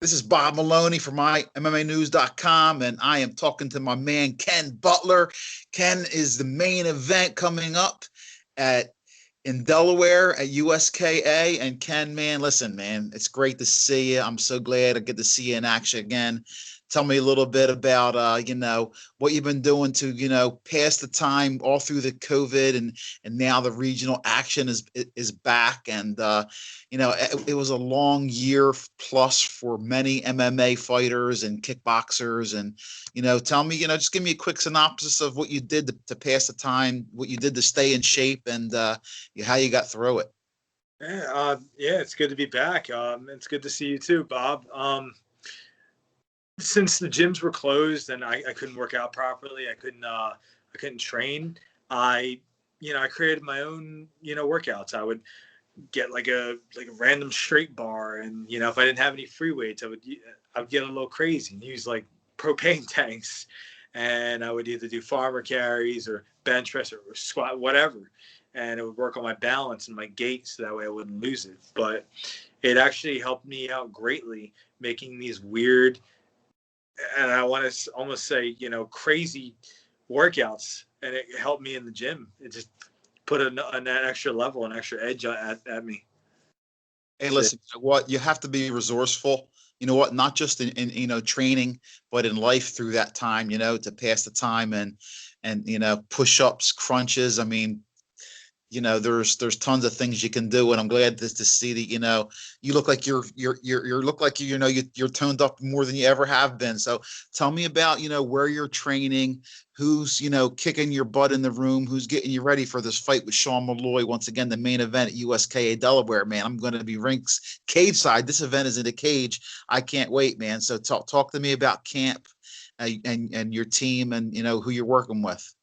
This is Bob Maloney from MyMMAnews.com, and I am talking to my man Ken Butler. Ken is the main event coming up at in Delaware at USKA. And Ken, man, listen, man, it's great to see you. I'm so glad I get to see you in action again. Tell me a little bit about what you've been doing to pass the time all through the COVID, and now the regional action is back. And it was a long year plus for many MMA fighters and kickboxers. And tell me, just give me a quick synopsis of what you did to pass the time, what you did to stay in shape, and how you got through it. Yeah, it's good to be back. It's good to see you too, Bob. Since the gyms were closed and I couldn't work out properly, I couldn't train. I created my own workouts. I would get like a random straight bar, and if I didn't have any free weights, I would get a little crazy and use like propane tanks, and I would either do farmer carries or bench press or squat, whatever, and it would work on my balance and my gait so that way I wouldn't lose it. But it actually helped me out greatly, making these weird, and I want to almost say crazy workouts, and it helped me in the gym. It just put an extra level, an extra edge at me. Hey, listen, what you have to be resourceful. You know what? Not just in training, but in life through that time. To pass the time and push ups, crunches. I mean, there's tons of things you can do, and I'm glad to see that you look like you're look like you're toned up more than you ever have been. So tell me about where you're training, who's kicking your butt in the room, who's getting you ready for this fight with Sean Malloy, once again the main event at USKA Delaware. Man, I'm going to be rinks cage side. This event is in a cage. I can't wait, man. So talk to me about camp and your team and who you're working with.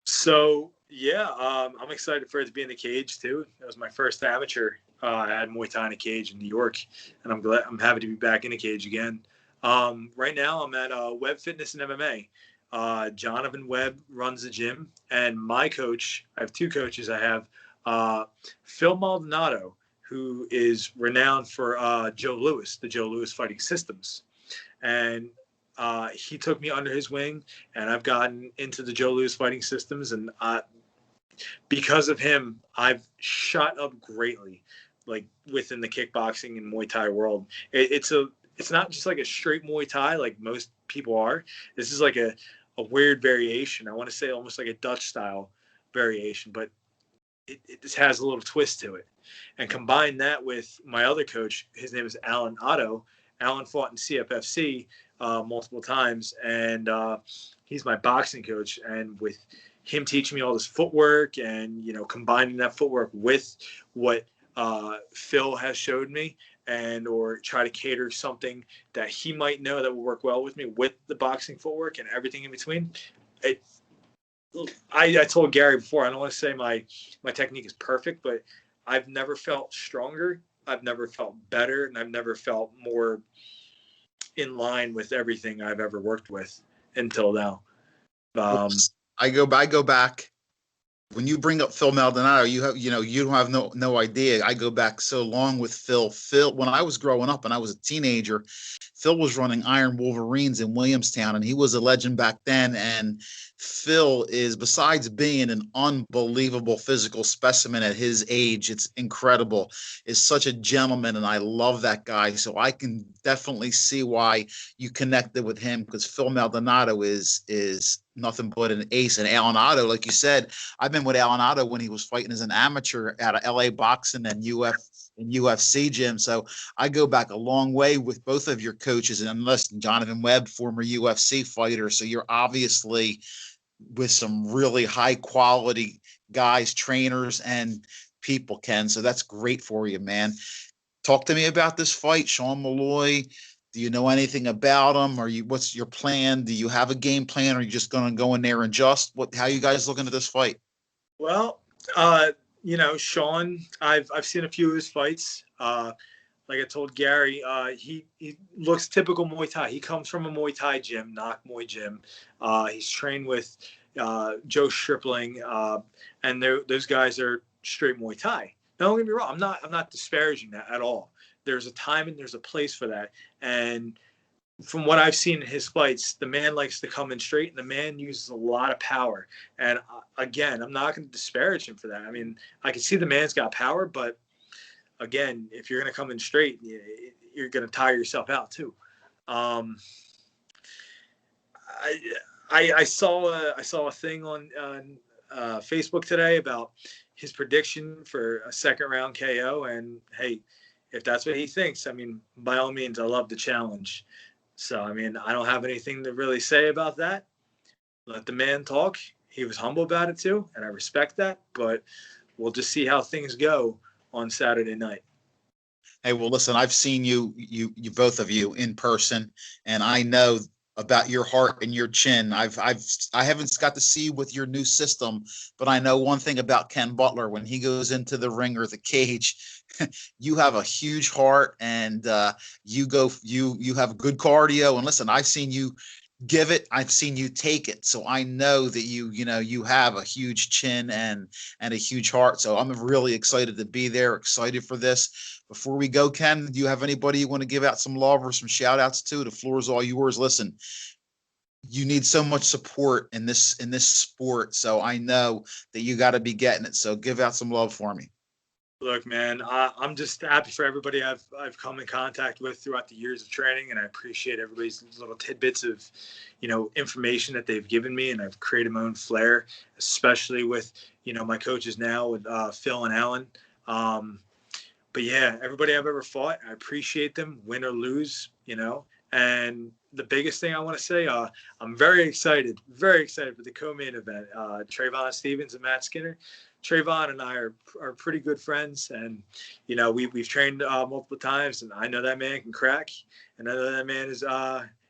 So yeah, I'm excited for it to be in the cage too. That was my first amateur. I had Muay Thai in a cage in New York, and I'm happy to be back in a cage again. Right now, I'm at Webb Fitness and MMA. Jonathan Webb runs the gym, and my coach. I have two coaches. I have Phil Maldonado, who is renowned for Joe Louis, the Joe Louis Fighting Systems, and he took me under his wing, and I've gotten into the Joe Louis Fighting Systems, and because of him, I've shot up greatly, like within the kickboxing and Muay Thai world. It's not just like a straight Muay Thai like most people are. This is like a weird variation. I want to say almost like a Dutch style variation, but it just has a little twist to it. And combine that with my other coach, his name is Alan Otto. Alan fought in CFFC multiple times, and he's my boxing coach. And with him teaching me all this footwork, and combining that footwork with what Phil has showed me, and or try to cater something that he might know that will work well with me with the boxing footwork and everything in between. I told Gary before, I don't want to say my technique is perfect, but I've never felt stronger. I've never felt better, and I've never felt more in line with everything I've ever worked with until now. I go back. When you bring up Phil Maldonado, you don't have no idea. I go back so long with Phil. Phil, when I was growing up and I was a teenager, Phil was running Iron Wolverines in Williamstown, and he was a legend back then. And Phil is, besides being an unbelievable physical specimen at his age, it's incredible, is such a gentleman, and I love that guy. So I can definitely see why you connected with him, because Phil Maldonado is nothing but an ace. And Alan Otto, like you said, I've been with Alan Otto when he was fighting as an amateur out of LA Boxing and UFC gym. So I go back a long way with both of your coaches, and unless Jonathan Webb, former UFC fighter. So you're obviously with some really high quality guys, trainers, and people, Ken. So that's great for you, man. Talk to me about this fight, Sean Malloy. Do you know anything about him? What's your plan? Do you have a game plan? Or are you just going to go in there and how are you guys looking at this fight? Well, Sean, I've seen a few of his fights. Like I told Gary, he looks typical Muay Thai. He comes from a Muay Thai gym, Knock Muay Gym. He's trained with Joe Stripling, and those guys are straight Muay Thai. Now, don't get me wrong, I'm not disparaging that at all. there's a time and there's a place for that. And from what I've seen in his fights, the man likes to come in straight, and the man uses a lot of power. And again, I'm not going to disparage him for that. I mean, I can see the man's got power, but again, if you're going to come in straight, you're going to tire yourself out too. Um, I saw a thing on Facebook today about his prediction for a second round KO, and hey, if that's what he thinks, I mean, by all means, I love the challenge. So, I mean, I don't have anything to really say about that. Let the man talk. He was humble about it too, and I respect that. But we'll just see how things go on Saturday night. Hey, well, listen, I've seen you both of you in person, and I know about your heart and your chin. I haven't got to see you with your new system, but I know one thing about Ken Butler: when he goes into the ring or the cage, you have a huge heart, and you have good cardio. And listen, I've seen you give it, I've seen you take it, so I know that you have a huge chin and a huge heart. So I'm really excited to be there, excited for this. Before we go, Ken, do you have anybody you want to give out some love or some shout outs to? The floor is all yours. Listen, you need so much support in this sport, so I know that you got to be getting it. So give out some love for me. Look, man, I'm just happy for everybody I've come in contact with throughout the years of training, and I appreciate everybody's little tidbits of, information that they've given me, and I've created my own flair, especially with, my coaches now with Phil and Alan. But yeah, everybody I've ever fought, I appreciate them, win or lose, And the biggest thing I want to say, I'm very excited for the co-main event. Trayvon Stevens and Matt Skinner. Trayvon and I are pretty good friends, and we've trained multiple times, and I know that man can crack, and I know that man is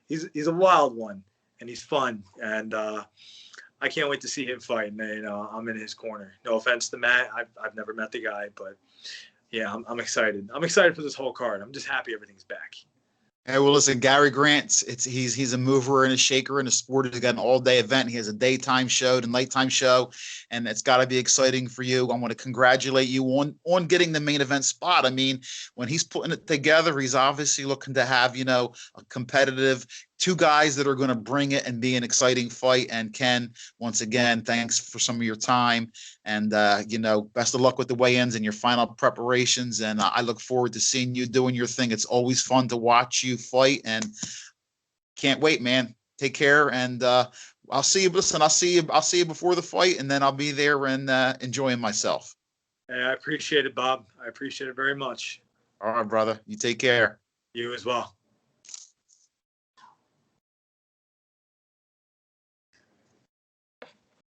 he's a wild one, and he's fun, and I can't wait to see him fight. And I'm in his corner. No offense to Matt, I've never met the guy, but yeah, I'm excited. I'm excited for this whole card. I'm just happy everything's back. Hey, well, listen, Gary Grant, he's a mover and a shaker in a sport. He's got an all-day event. He has a daytime show and nighttime show, and it's got to be exciting for you. I want to congratulate you on getting the main event spot. I mean, when he's putting it together, he's obviously looking to have, a competitive two guys that are going to bring it and be an exciting fight. And Ken, once again, thanks for some of your time, and best of luck with the weigh-ins and your final preparations. And I look forward to seeing you doing your thing. It's always fun to watch you fight, and can't wait, man. Take care, and I'll see you. Listen, I'll see you before the fight, and then I'll be there and enjoying myself. Hey, I appreciate it, Bob. I appreciate it very much. All right, brother. You take care. You as well.